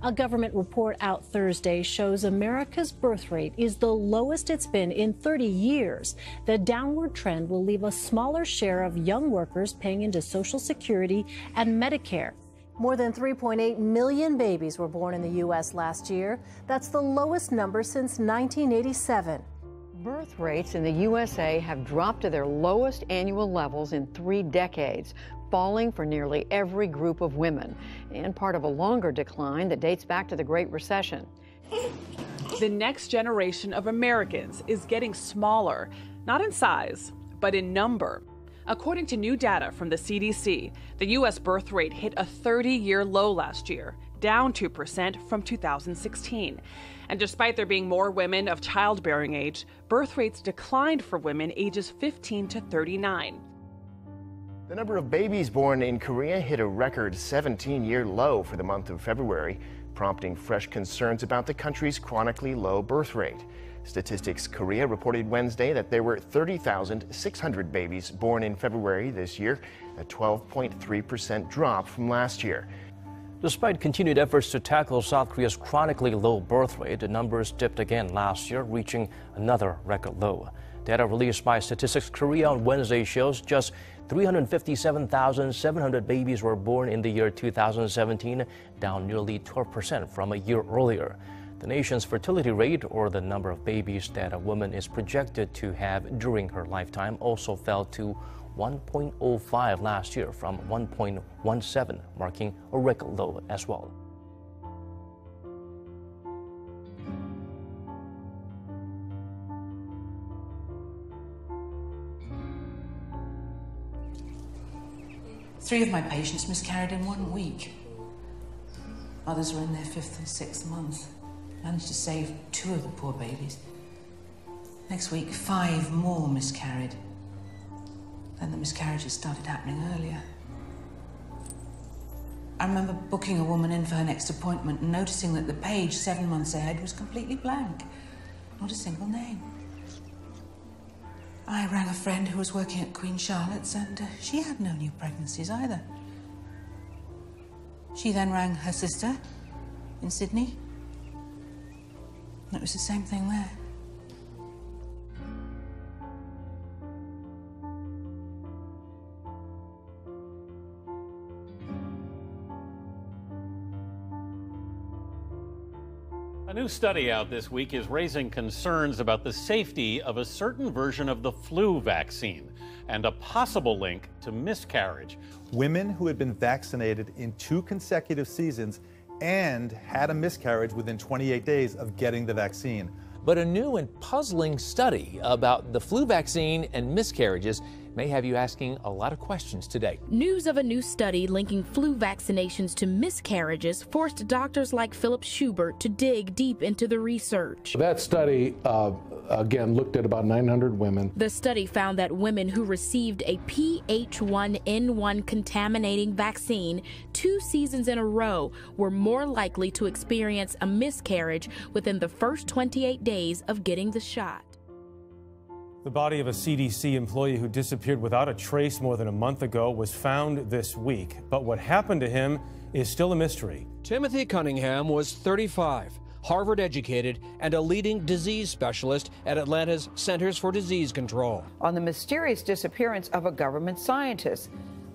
A government report out Thursday shows America's birth rate is the lowest it's been in 30 years. The downward trend will leave a smaller share of young workers paying into Social Security and Medicare. More than 3.8 million babies were born in the U.S. last year. That's the lowest number since 1987. Birth rates in the USA have dropped to their lowest annual levels in 3 decades, falling for nearly every group of women, and part of a longer decline that dates back to the Great Recession. The next generation of Americans is getting smaller, not in size, but in number. According to new data from the CDC, the U.S. birth rate hit a 30-year low last year, down 2% from 2016. And despite there being more women of childbearing age, birth rates declined for women ages 15 to 39. The number of babies born in Korea hit a record 17-year low for the month of February, prompting fresh concerns about the country's chronically low birth rate. Statistics Korea reported Wednesday that there were 30,600 babies born in February this year, a 12.3% drop from last year. Despite continued efforts to tackle South Korea's chronically low birth rate, the numbers dipped again last year, reaching another record low. Data released by Statistics Korea on Wednesday shows just 357,700 babies were born in the year 2017, down nearly 12% from a year earlier. The nation's fertility rate, or the number of babies that a woman is projected to have during her lifetime, also fell to 1.05 last year from 1.17, marking a record low as well. Three of my patients miscarried in 1 week. Others were in their 5th and 6th month. Managed to save 2 of the poor babies. Next week, 5 more miscarried. Then the miscarriages started happening earlier. I remember booking a woman in for her next appointment and noticing that the page 7 months ahead was completely blank. Not a single name. I rang a friend who was working at Queen Charlotte's and she had no new pregnancies either. She then rang her sister in Sydney. And it was the same thing there. A new study out this week is raising concerns about the safety of a certain version of the flu vaccine and a possible link to miscarriage. Women who had been vaccinated in 2 consecutive seasons and had a miscarriage within 28 days of getting the vaccine. But a new and puzzling study about the flu vaccine and miscarriages may have you asking a lot of questions today. News of a new study linking flu vaccinations to miscarriages forced doctors like Philip Schubert to dig deep into the research. That study, again, looked at about 900 women. The study found that women who received a PH1N1 contaminating vaccine 2 seasons in a row were more likely to experience a miscarriage within the first 28 days of getting the shot. The body of a CDC employee who disappeared without a trace more than a month ago was found this week. But what happened to him is still a mystery. Timothy Cunningham was 35, Harvard educated, and a leading disease specialist at Atlanta's Centers for Disease Control. On the mysterious disappearance of a government scientist.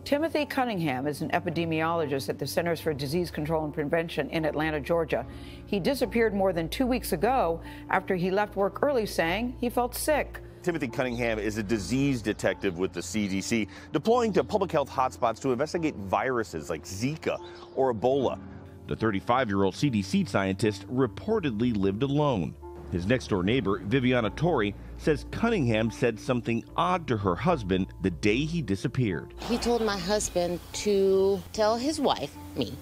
Timothy Cunningham is an epidemiologist at the Centers for Disease Control and Prevention in Atlanta, Georgia. He disappeared more than 2 weeks ago after he left work early saying he felt sick. Timothy Cunningham is a disease detective with the CDC, deploying to public health hotspots to investigate viruses like Zika or Ebola. The 35-year-old CDC scientist reportedly lived alone. His next-door neighbor, Viviana Torrey, says Cunningham said something odd to her husband the day he disappeared. He told my husband to tell his wife, me,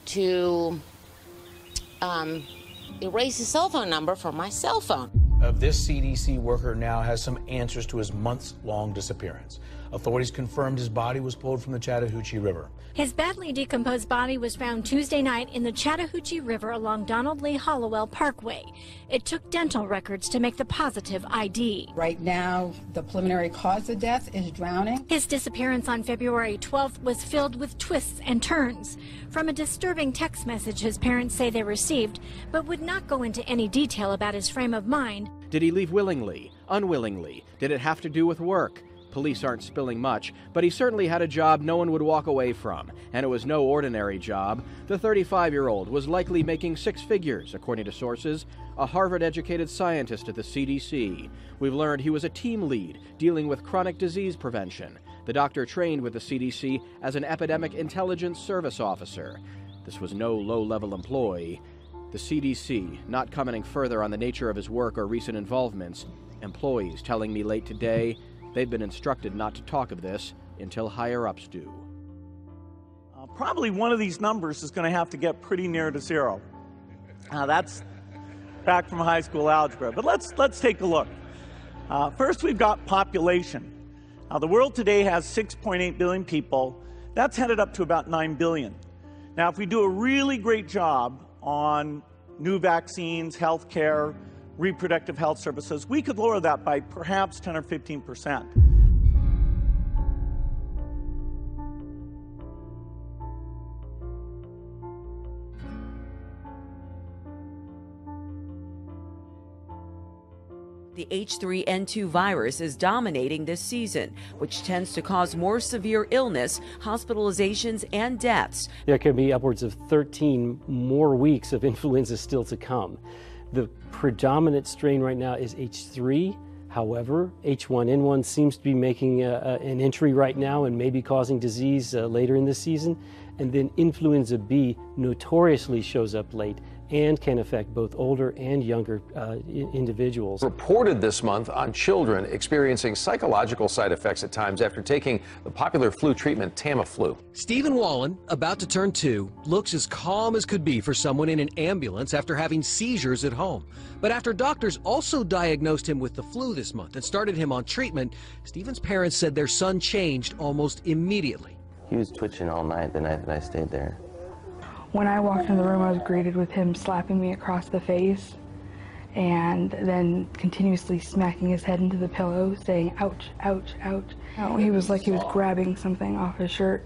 to erase his cell phone number from my cell phone. of this CDC worker now has some answers to his months-long disappearance. Authorities confirmed his body was pulled from the Chattahoochee River. His badly decomposed body was found Tuesday night in the Chattahoochee River along Donald Lee Hollowell Parkway. It took dental records to make the positive ID. Right now, the preliminary cause of death is drowning. His disappearance on February 12th was filled with twists and turns. From a disturbing text message his parents say they received, but would not go into any detail about his frame of mind. Did he leave willingly, unwillingly? Did it have to do with work? Police aren't spilling much, but he certainly had a job no one would walk away from, and it was no ordinary job. The 35-year-old was likely making six figures, according to sources, a Harvard-educated scientist at the CDC. We've learned he was a team lead dealing with chronic disease prevention. The doctor trained with the CDC as an epidemic intelligence service officer. This was no low-level employee. The CDC not commenting further on the nature of his work or recent involvements. Employees telling me late today they've been instructed not to talk of this until higher-ups do. Probably one of these numbers is going to have to get pretty near to zero. That's back from high school algebra. But let's take a look. First, we've got population. The world today has 6.8 billion people. That's headed up to about 9 billion. Now, if we do a really great job on new vaccines, healthcare, reproductive health services, we could lower that by perhaps 10 or 15%. The H3N2 virus is dominating this season, which tends to cause more severe illness, hospitalizations, and deaths. There could be upwards of 13 more weeks of influenza still to come. The predominant strain right now is H3. However, H1N1 seems to be making an entry right now and maybe causing disease later in the season. And then influenza B notoriously shows up late and can affect both older and younger individuals. Reported this month on children experiencing psychological side effects at times after taking the popular flu treatment Tamiflu. Stephen Wallen, about to turn 2, looks as calm as could be for someone in an ambulance after having seizures at home. But after doctors also diagnosed him with the flu this month and started him on treatment, Stephen's parents said their son changed almost immediately. He was twitching all night the night that I stayed there. When I walked in the room, I was greeted with him slapping me across the face and then continuously smacking his head into the pillow, saying, ouch, ouch, ouch. Oh, he was like he was grabbing something off his shirt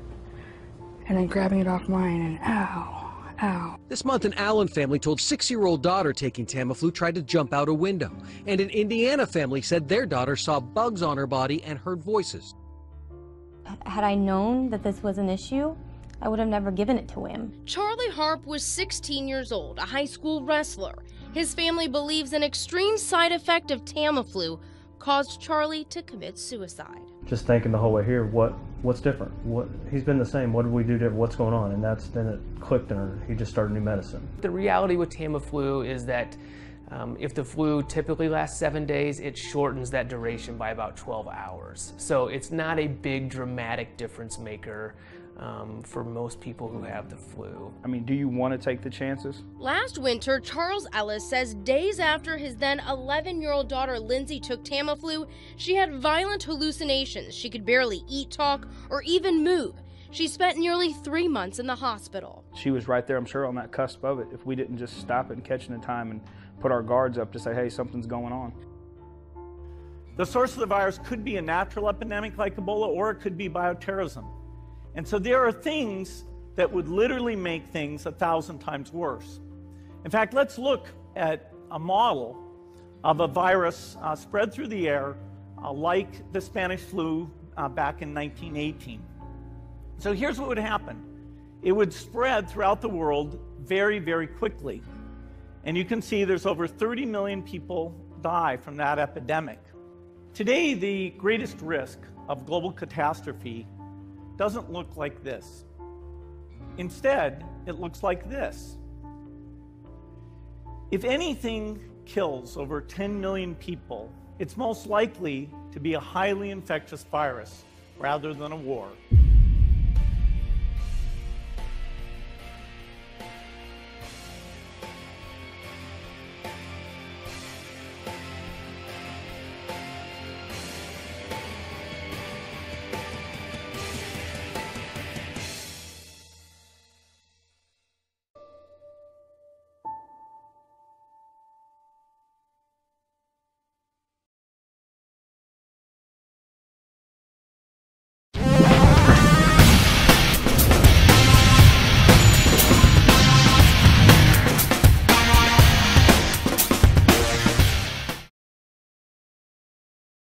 and then grabbing it off mine and ow, ow. This month, an Allen family told 6-year-old daughter taking Tamiflu tried to jump out a window. And an Indiana family said their daughter saw bugs on her body and heard voices. Had I known that this was an issue, I would have never given it to him. Charlie Harp was 16 years old, a high school wrestler. His family believes an extreme side effect of Tamiflu caused Charlie to commit suicide. Just thinking the whole way here, what's different? He's been the same. What did we do different? What's going on? And then it clicked, and he just started new medicine. The reality with Tamiflu is that if the flu typically lasts 7 days, it shortens that duration by about 12 hours. So it's not a big dramatic difference maker for most people who have the flu. I mean, do you want to take the chances? Last winter, Charles Ellis says days after his then 11-year-old daughter Lindsay took Tamiflu, she had violent hallucinations. She could barely eat, talk, or even move. She spent nearly 3 months in the hospital. She was right there, I'm sure, on that cusp of it. If we didn't just stop it and catch it in time and put our guards up to say, hey, something's going on. The source of the virus could be a natural epidemic like Ebola, or it could be bioterrorism. And so there are things that would literally make things 1,000 times worse. In fact, let's look at a model of a virus spread through the air like the Spanish flu back in 1918. So here's what would happen. It would spread throughout the world very, very quickly. And you can see there's over 30 million people die from that epidemic. Today, the greatest risk of global catastrophe doesn't look like this. Instead, it looks like this. If anything kills over 10 million people, it's most likely to be a highly infectious virus rather than a war.